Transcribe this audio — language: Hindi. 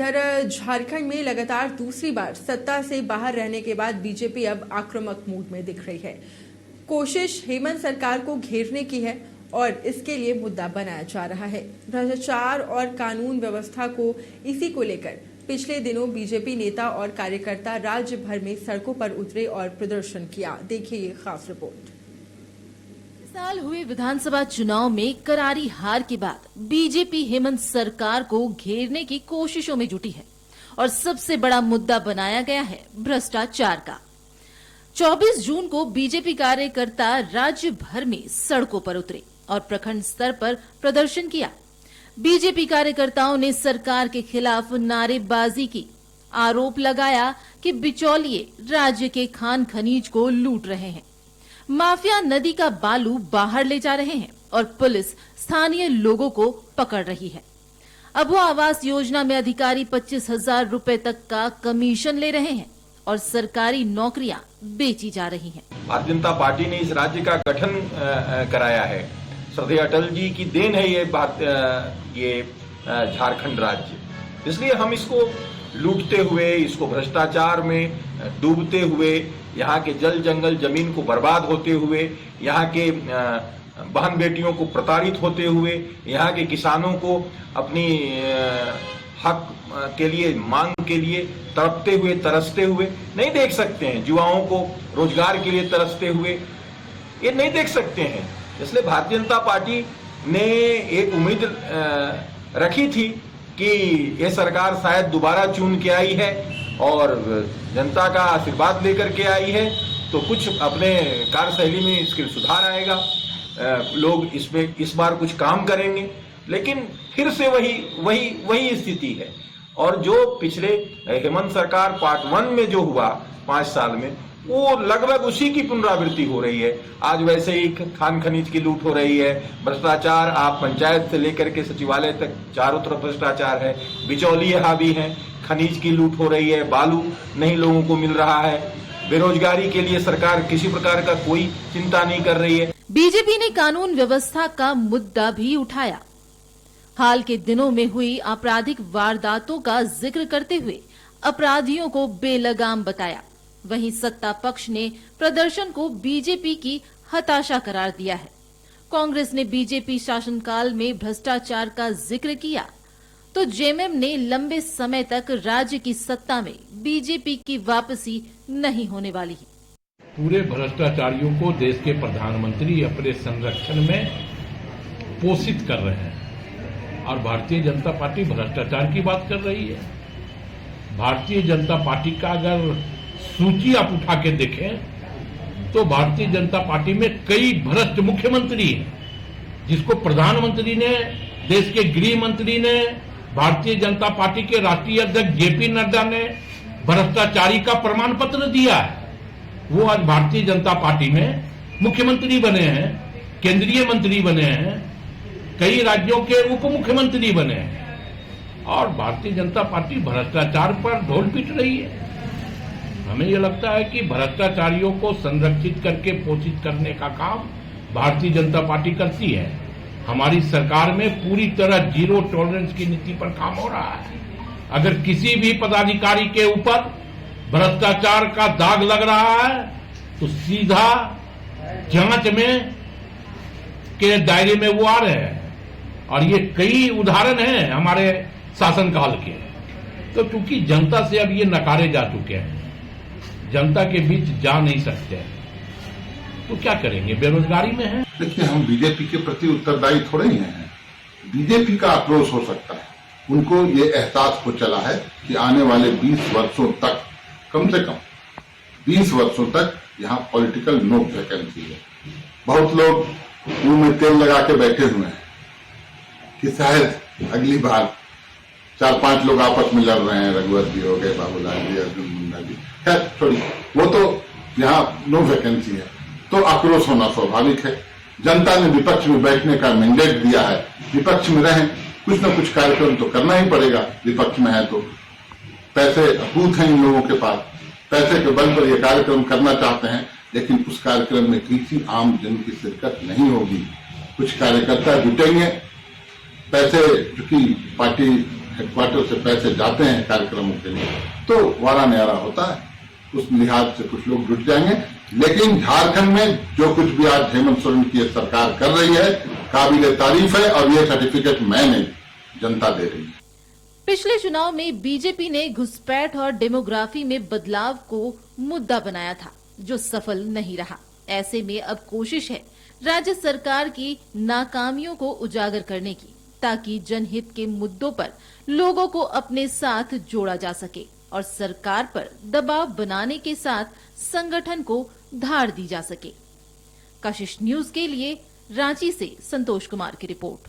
इधर झारखंड में लगातार दूसरी बार सत्ता से बाहर रहने के बाद बीजेपी अब आक्रामक मूड में दिख रही है। कोशिश हेमंत सरकार को घेरने की है और इसके लिए मुद्दा बनाया जा रहा है। भ्रष्टाचार और कानून व्यवस्था को इसी को लेकर पिछले दिनों बीजेपी नेता और कार्यकर्ता राज्य भर में सड़कों पर उतरे और प्रदर्शन किया। देखिए ये खास रिपोर्ट। साल हुए विधानसभा चुनाव में करारी हार के बाद बीजेपी हेमंत सरकार को घेरने की कोशिशों में जुटी है और सबसे बड़ा मुद्दा बनाया गया है भ्रष्टाचार का। 24 जून को बीजेपी कार्यकर्ता राज्य भर में सड़कों पर उतरे और प्रखंड स्तर पर प्रदर्शन किया। बीजेपी कार्यकर्ताओं ने सरकार के खिलाफ नारेबाजी की, आरोप लगाया कि बिचौलिए राज्य के खान खनीज को लूट रहे हैं, माफिया नदी का बालू बाहर ले जा रहे हैं और पुलिस स्थानीय लोगों को पकड़ रही है। अब वो आवास योजना में अधिकारी 25,000 रुपए तक का कमीशन ले रहे हैं और सरकारी नौकरियां बेची जा रही हैं। भारतीय जनता पार्टी ने इस राज्य का गठन कराया है। श्रद्धेय अटल जी की देन है ये झारखंड राज्य। इसलिए हम इसको लूटते हुए, इसको भ्रष्टाचार में डूबते हुए, यहाँ के जल जंगल जमीन को बर्बाद होते हुए, यहाँ के बहन बेटियों को प्रताड़ित होते हुए, यहाँ के किसानों को अपनी हक के लिए, मांग के लिए तड़पते हुए, तरसते हुए नहीं देख सकते हैं। युवाओं को रोजगार के लिए तरसते हुए ये नहीं देख सकते हैं। इसलिए भारतीय जनता पार्टी ने एक उम्मीद रखी थी कि ये सरकार शायद दोबारा चुन के आई है और जनता का आशीर्वाद लेकर के आई है, तो कुछ अपने कार्यशैली में इसके सुधार आएगा, लोग इसमें इस बार कुछ काम करेंगे। लेकिन फिर से वही स्थिति है। और जो पिछले हेमंत सरकार पार्ट 1 में जो हुआ 5 साल में, वो लगभग उसी की पुनरावृत्ति हो रही है। आज वैसे ही खान खनीज की लूट हो रही है, भ्रष्टाचार, आप पंचायत से लेकर के सचिवालय तक चारों तरफ भ्रष्टाचार है, बिचौलिए हावी हैं, खनीज की लूट हो रही है, बालू नहीं लोगों को मिल रहा है, बेरोजगारी के लिए सरकार किसी प्रकार का कोई चिंता नहीं कर रही है। बीजेपी ने कानून व्यवस्था का मुद्दा भी उठाया। हाल के दिनों में हुई आपराधिक वारदातों का जिक्र करते हुए अपराधियों को बेलगाम बताया। वहीं सत्ता पक्ष ने प्रदर्शन को बीजेपी की हताशा करार दिया है। कांग्रेस ने बीजेपी शासनकाल में भ्रष्टाचार का जिक्र किया तो जेएमएम ने लंबे समय तक राज्य की सत्ता में बीजेपी की वापसी नहीं होने वाली है। पूरे भ्रष्टाचारियों को देश के प्रधानमंत्री अपने संरक्षण में पोषित कर रहे हैं और भारतीय जनता पार्टी भ्रष्टाचार की बात कर रही है। भारतीय जनता पार्टी का अगर सूची आप उठा के देखें तो भारतीय जनता पार्टी में कई भ्रष्ट मुख्यमंत्री हैं, जिसको प्रधानमंत्री ने, देश के गृह मंत्री ने, भारतीय जनता पार्टी के राष्ट्रीय अध्यक्ष जेपी नड्डा ने भ्रष्टाचारी का प्रमाण पत्र दिया है। वो आज भारतीय जनता पार्टी में मुख्यमंत्री बने हैं, केंद्रीय मंत्री बने हैं, कई राज्यों के उप मुख्यमंत्री बने हैं और भारतीय जनता पार्टी भ्रष्टाचार पर ढोल पीट रही है। हमें यह लगता है कि भ्रष्टाचारियों को संरक्षित करके पोषित करने का काम भारतीय जनता पार्टी करती है। हमारी सरकार में पूरी तरह जीरो टॉलरेंस की नीति पर काम हो रहा है। अगर किसी भी पदाधिकारी के ऊपर भ्रष्टाचार का दाग लग रहा है तो सीधा जांच में के दायरे में वो आ रहे हैं और ये कई उदाहरण हैं हमारे शासनकाल के। तो चूंकि जनता से अब ये नकारे जा चुके हैं, जनता के बीच जा नहीं सकते, तो क्या करेंगे? बेरोजगारी में है। देखिए, हम बीजेपी के प्रति उत्तरदायी थोड़े ही हैं। बीजेपी का आक्रोश हो सकता है, उनको ये एहसास हो चला है कि आने वाले 20 वर्षों तक, कम से कम 20 वर्षों तक यहाँ पॉलिटिकल नो वैकेंसी है। बहुत लोग मुंह में तेल लगा के बैठे हुए हैं कि शायद अगली बार 4-5 लोग आपस में लड़ रहे हैं, रघुवर जी हो गए, बाबूलाल जी, अर्जुन मुंडा जी, खैर छोड़ी, वो तो यहाँ नो वैकेंसी है, तो आक्रोश होना स्वाभाविक है। जनता ने विपक्ष में बैठने का मैंडेट दिया है, विपक्ष में रहें, कुछ न कुछ कार्यक्रम तो करना ही पड़ेगा। विपक्ष में है तो पैसे अपूत हैं इन लोगों के पास, पैसे के बल पर ये कार्यक्रम करना चाहते हैं, लेकिन उस कार्यक्रम में किसी आम जन की शिरकत नहीं होगी। कुछ कार्यकर्ता जुटेंगे, पैसे चूंकि पार्टी हेडक्वार्टर से पैसे जाते हैं कार्यक्रमों के लिए तो वारा न्यारा होता है, उस लिहाज से कुछ लोग जुट जाएंगे। लेकिन झारखंड में जो कुछ भी आज हेमंत सोरेन की सरकार कर रही है काबिले तारीफ है और ये सर्टिफिकेट मैं नहीं, जनता दे रही है। पिछले चुनाव में बीजेपी ने घुसपैठ और डेमोग्राफी में बदलाव को मुद्दा बनाया था, जो सफल नहीं रहा। ऐसे में अब कोशिश है राज्य सरकार की नाकामियों को उजागर करने की, ताकि जनहित के मुद्दों पर लोगों को अपने साथ जोड़ा जा सके और सरकार पर दबाव बनाने के साथ संगठन को धार दी जा सके। कशिश न्यूज के लिए रांची से संतोष कुमार की रिपोर्ट।